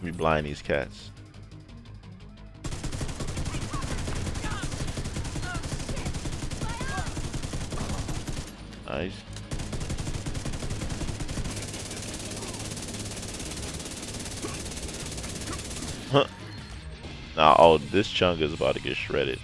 me blind these cats. Nice. Huh. Now, oh, this chunk is about to get shredded.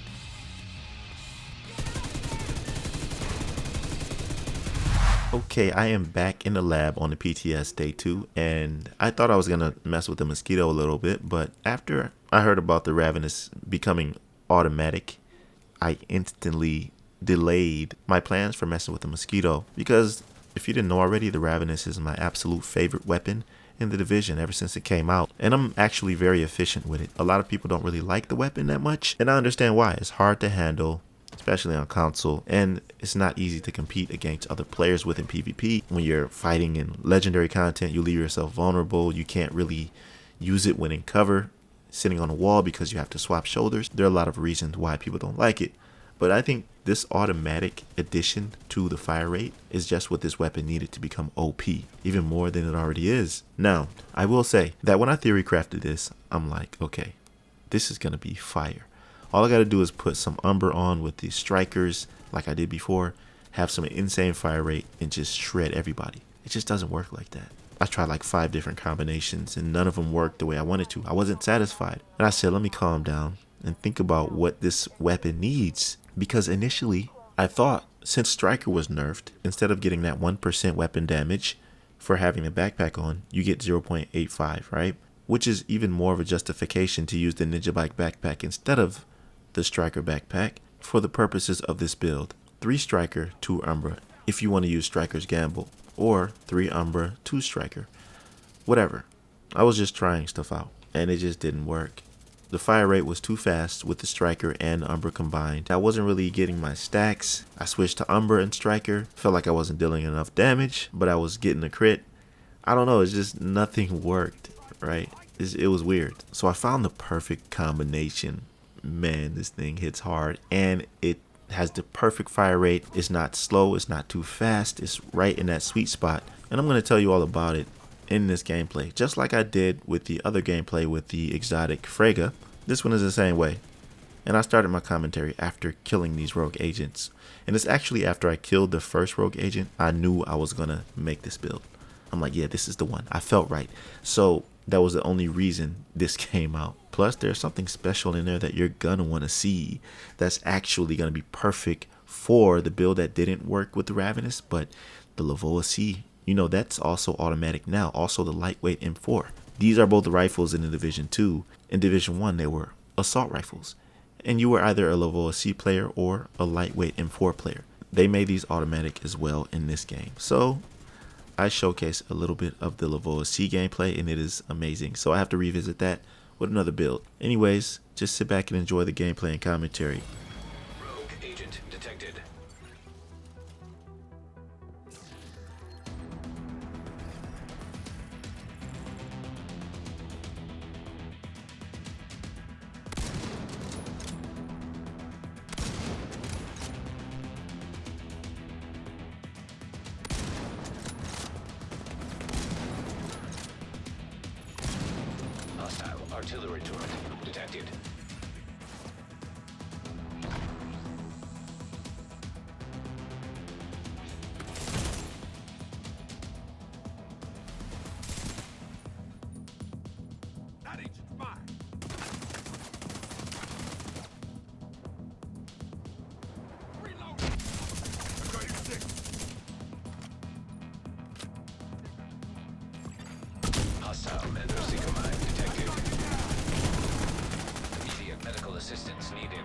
Okay, I am back in the lab on the PTS day 2, and I thought I was gonna mess with the mosquito a little bit, but after I heard about the Ravenous becoming automatic, I instantly delayed my plans for messing with the mosquito, because if you didn't know already, the Ravenous is my absolute favorite weapon in the division ever since it came out, and I'm actually very efficient with it. A lot of people don't really like the weapon that much, and I understand why. It's hard to handle, especially on console, and it's not easy to compete against other players with in PvP. When you're fighting in legendary content, you leave yourself vulnerable. You can't really use it when in cover, sitting on a wall, because you have to swap shoulders. There are a lot of reasons why people don't like it, but I think this automatic addition to the fire rate is just what this weapon needed to become OP, even more than it already is. Now, I will say that when I theory crafted this, I'm like, okay, this is gonna be fire. All I gotta do is put some Umber on with these strikers like I did before, have some insane fire rate, and just shred everybody. It just doesn't work like that. I tried like 5 different combinations and none of them worked the way I wanted to. I wasn't satisfied. And I said, let me calm down and think about what this weapon needs. Because initially, I thought since Striker was nerfed, instead of getting that 1% weapon damage for having the backpack on, you get 0.85, right? Which is even more of a justification to use the Ninja backpack instead of the Striker backpack for the purposes of this build. 3 Striker, 2 Umbra, if you want to use Striker's Gamble, or 3 Umbra, 2 Striker. Whatever. I was just trying stuff out, and it just didn't work. The fire rate was too fast with the Striker and Umbra combined. I wasn't really getting my stacks. I switched to Umbra and Striker. Felt like I wasn't dealing enough damage, but I was getting a crit. I don't know, it's just nothing worked, right? It was weird. So I found the perfect combination. Man, this thing hits hard, and it has the perfect fire rate. It's not slow, it's not too fast, it's right in that sweet spot. And I'm going to tell you all about it in this gameplay, just like I did with the other gameplay with the exotic 𝐒𝐻𝐵𝐵. This one is the same way. And I started my commentary after killing these rogue agents. And it's actually after I killed the first rogue agent, I knew I was going to make this build. I'm like, yeah, this is the one. I felt right. So that was the only reason this came out. Plus, there's something special in there that you're going to want to see that's actually going to be perfect for the build that didn't work with the Ravenous, but the LVOA-C, you know, that's also automatic now. Also the lightweight M4. These are both rifles in the Division 2. In Division 1, they were assault rifles. And you were either a LVOA-C player or a lightweight M4 player. They made these automatic as well in this game. So I showcased a little bit of the LVOA-C gameplay, and it is amazing. So I have to revisit that with another build. Anyways, just sit back and enjoy the gameplay and commentary. Rogue agent detected. Hostile artillery turret detected. That agent's mine. Reload. Hostile 𝐿VOA-C detected. Immediate medical assistance needed.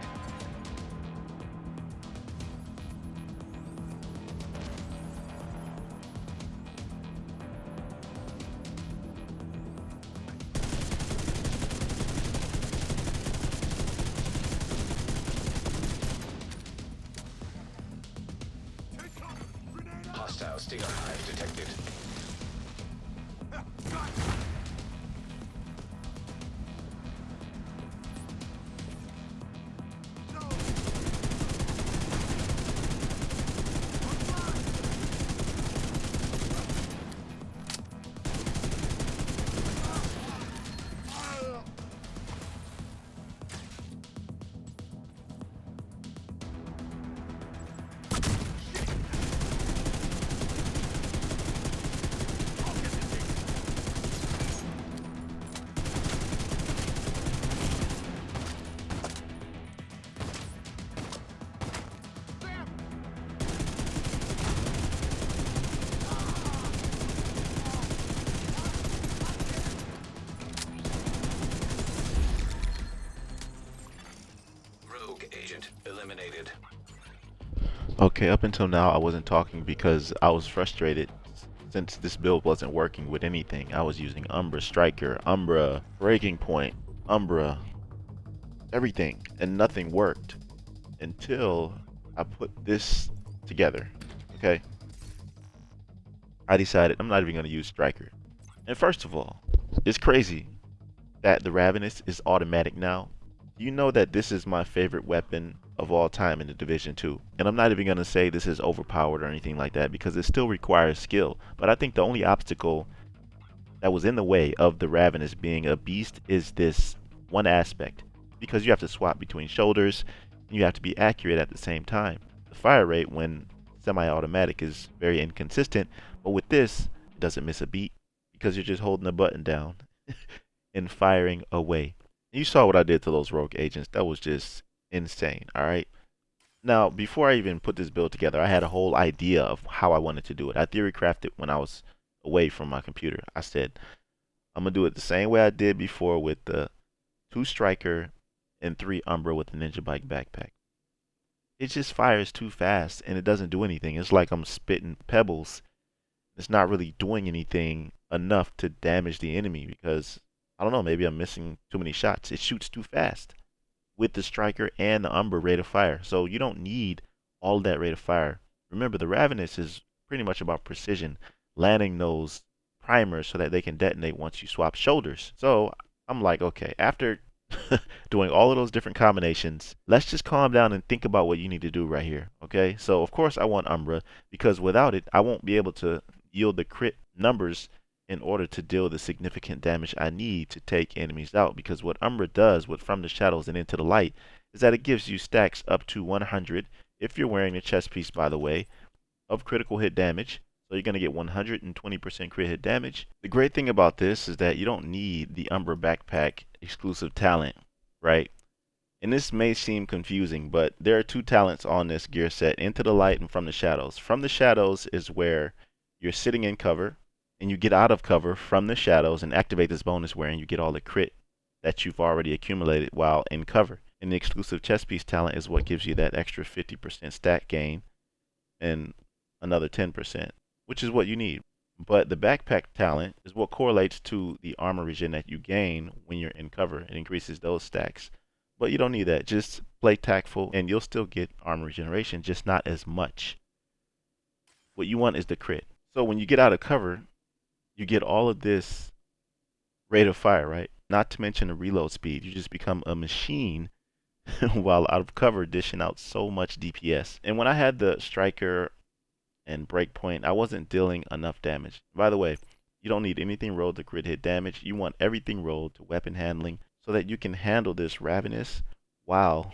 Hostile Stinger Hive detected. Okay, up until now I wasn't talking because I was frustrated since this build wasn't working with anything. I was using Umbra Striker, Umbra Breaking Point, Umbra, everything, and nothing worked until I put this together. Okay, I decided I'm not even going to use Striker. And first of all, it's crazy that the Ravenous is automatic now. You know that this is my favorite weapon of all time in the Division 2. And I'm not even going to say this is overpowered or anything like that because it still requires skill. But I think the only obstacle that was in the way of the Ravenous being a beast is this one aspect. Because you have to swap between shoulders and you have to be accurate at the same time. The fire rate when semi-automatic is very inconsistent, but with this, it doesn't miss a beat because you're just holding the button down and firing away. You saw what I did to those rogue agents. That was just insane, alright? Now, before I even put this build together, I had a whole idea of how I wanted to do it. I theory crafted when I was away from my computer. I said, I'm going to do it the same way I did before with the 2 Striker and 3 Umbra with the Ninja Bike backpack. It just fires too fast and it doesn't do anything. It's like I'm spitting pebbles. It's not really doing anything enough to damage the enemy because I don't know, maybe I'm missing too many shots. It shoots too fast with the Striker and the Umbra rate of fire. So you don't need all that rate of fire. Remember, the Ravenous is pretty much about precision, landing those primers so that they can detonate once you swap shoulders. So I'm like, okay, after doing all of those different combinations, let's just calm down and think about what you need to do right here. Okay, so of course I want Umbra because without it, I won't be able to yield the crit numbers in order to deal the significant damage I need to take enemies out. Because what Umbra does with From the Shadows and Into the Light is that it gives you stacks up to 100, if you're wearing a chest piece by the way, of critical hit damage. So you're going to get 120% crit hit damage. The great thing about this is that you don't need the Umbra backpack exclusive talent, right? And this may seem confusing, but there are 2 talents on this gear set, Into the Light and From the Shadows. From the Shadows is where you're sitting in cover and you get out of cover from the shadows and activate this bonus wherein you get all the crit that you've already accumulated while in cover. And the exclusive chest piece talent is what gives you that extra 50% stat gain and another 10%, which is what you need. But the backpack talent is what correlates to the armor regen that you gain when you're in cover. It increases those stacks. But you don't need that. Just play tactful and you'll still get armor regeneration, just not as much. What you want is the crit. So when you get out of cover, you get all of this rate of fire, right? Not to mention the reload speed. You just become a machine while out of cover, dishing out so much DPS. And when I had the Striker and Breakpoint, I wasn't dealing enough damage. By the way, you don't need anything rolled to crit hit damage. You want everything rolled to weapon handling so that you can handle this Ravenous while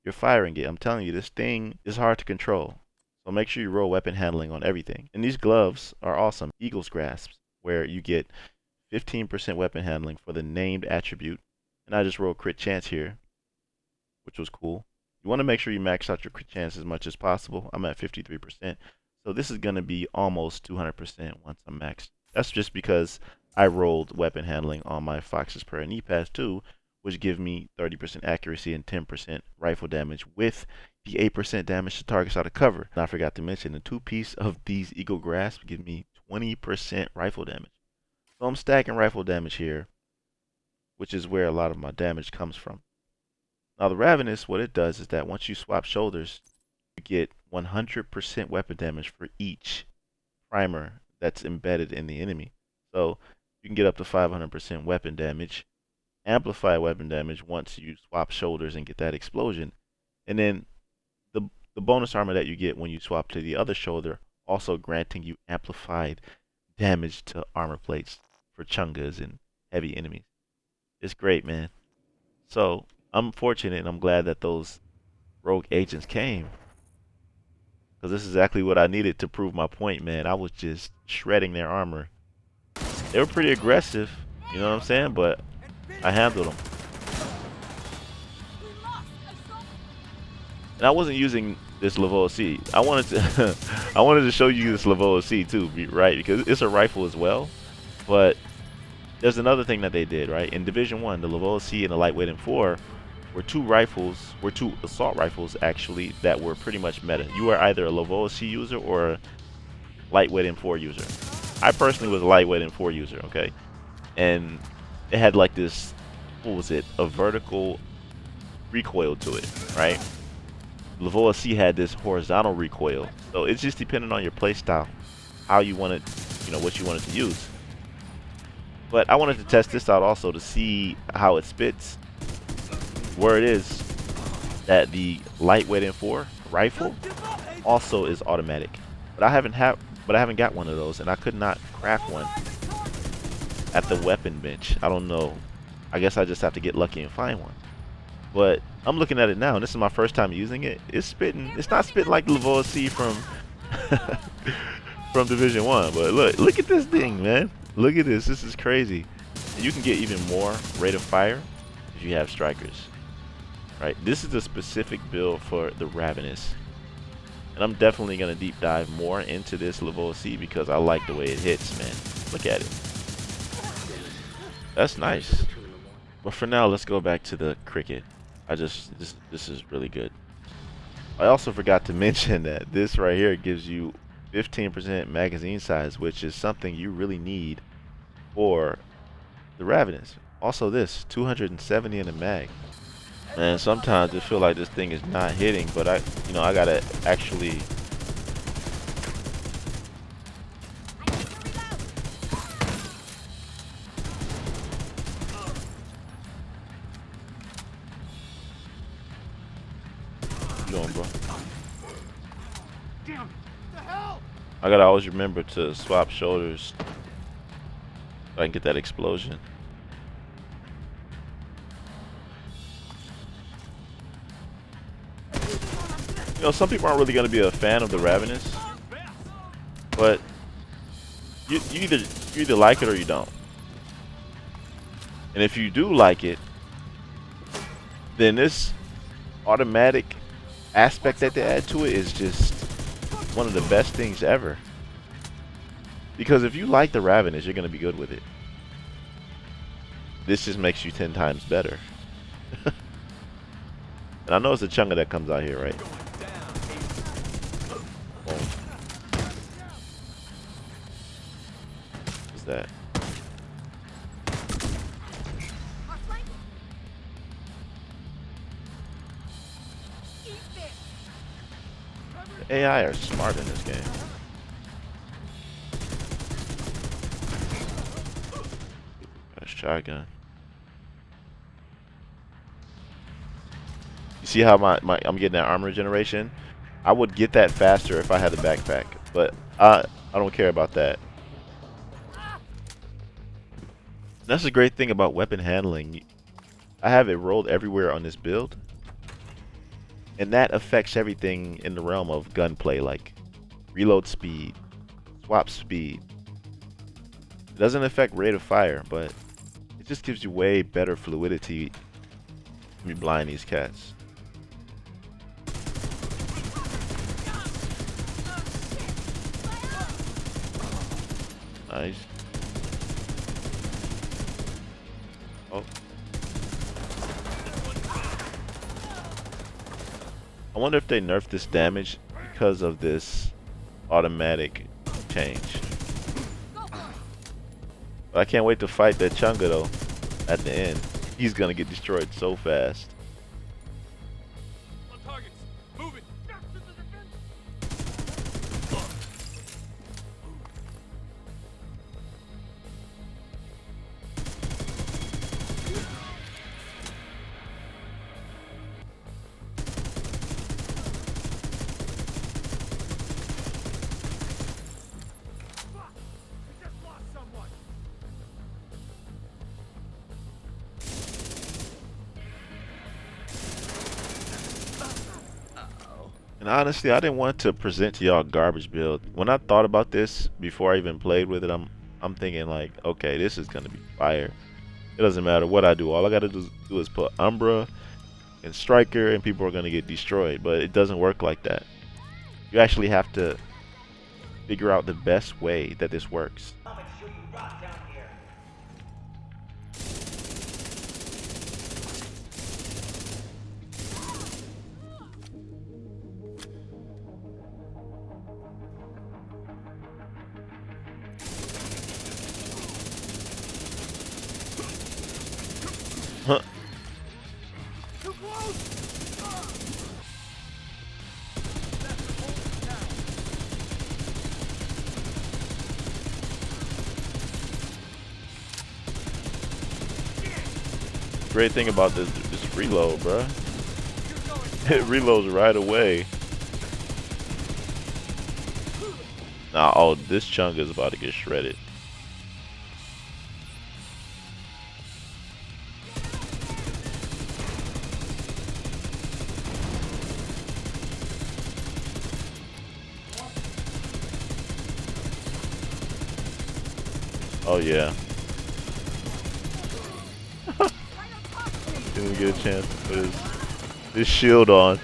you're firing it. I'm telling you, this thing is hard to control. So make sure you roll weapon handling on everything. And these gloves are awesome. Eagle's Grasps, where you get 15% weapon handling for the named attribute. And I just rolled crit chance here, which was cool. You want to make sure you max out your crit chance as much as possible. I'm at 53%. So this is going to be almost 200% once I'm maxed. That's just because I rolled weapon handling on my Fox's Prayer and E-Pass 2, which give me 30% accuracy and 10% rifle damage with the 8% damage to targets out of cover. And I forgot to mention the 2-piece of these Eagle Grasp give me 20% rifle damage. So I'm stacking rifle damage here, which is where a lot of my damage comes from. Now the Ravenous, what it does is that once you swap shoulders, you get 100% weapon damage for each primer that's embedded in the enemy. So you can get up to 500% weapon damage, amplify weapon damage once you swap shoulders and get that explosion. And then the bonus armor that you get when you swap to the other shoulder also granting you amplified damage to armor plates for chungas and heavy enemies. It's great, man. So I'm fortunate and I'm glad that those rogue agents came, because this is exactly what I needed to prove my point, man. I was just shredding their armor. They were pretty aggressive, you know what I'm saying? But I handled them. And I wasn't using this LVOA-C. I wanted to show you this LVOA-C too, right? Because it's a rifle as well. But there's another thing that they did, right? In Division 1, the LVOA-C and the Lightweight M4 were two assault rifles actually that were pretty much meta. You were either a LVOA-C user or a lightweight M4 user. I personally was a lightweight M4 user, okay? And it had like this, what was it? A vertical recoil to it, right? LVOA-C had this horizontal recoil. So it's just depending on your playstyle, how you want it, you know, what you wanted to use. But I wanted to test this out also to see how it spits. Where it is that the lightweight M4 rifle also is automatic, but I haven't got one of those, and I could not craft one at the weapon bench. I don't know. I guess I just have to get lucky and find one. But I'm looking at it now, and this is my first time using it. It's spitting. It's not spitting like LVOA-C from from Division 1, but look at this thing, man. Look at this. This is crazy. And you can get even more rate of fire if you have strikers. Right, this is a specific build for the Ravenous, and I'm definitely gonna deep dive more into this LVOA-C because I like the way it hits, man. Look at it. That's nice. But for now, let's go back to the cricket. This is really good. I also forgot to mention that this right here gives you 15% magazine size, which is something you really need for the Ravenous. Also, this 270 in the mag. And sometimes it feel like this thing is not hitting, but I gotta actually doing, bro. I gotta always remember to swap shoulders so I can get that explosion. You know, some people aren't really going to be a fan of the Ravenous, but you either like it or you don't. And if you do like it, then this automatic aspect that they add to it is just one of the best things ever. Because if you like the Ravenous, you're going to be good with it. This just makes you 10 times better. And I know it's a 𝐤𝐴𝐺 that comes out here, right? What's that? The AI are smart in this game. Got a shotgun. You see how I'm getting that armor regeneration? I would get that faster if I had a backpack, but I don't care about that. That's the great thing about weapon handling. I have it rolled everywhere on this build, and that affects everything in the realm of gunplay, like reload speed, swap speed. It doesn't affect rate of fire, but it just gives you way better fluidity when you blind these cats. Nice. Oh. I wonder if they nerfed this damage because of this automatic change. But I can't wait to fight that 𝐤𝐴𝐺 though at the end. He's gonna get destroyed so fast. On targets. Moving. And honestly, I didn't want to present to y'all garbage build. When I thought about this before I even played with it, I'm thinking like, okay, this is gonna be fire. It doesn't matter what I do. All I gotta do is put Umbra and Striker, and people are gonna get destroyed. But it doesn't work like that. You actually have to figure out the best way that this works. Huh. Too close. Great thing about this reload, bruh. It reloads right away. Nah, oh, this chunk is about to get shredded. Oh yeah. Didn't get a chance to put his shield on.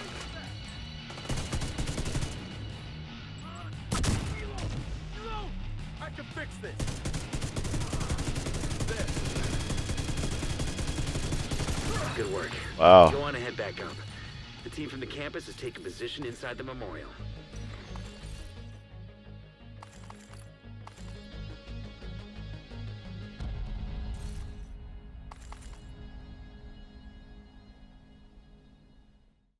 I can fix this. Good work. Wow. Go on and head back up. The team from the campus has taken position inside the memorial.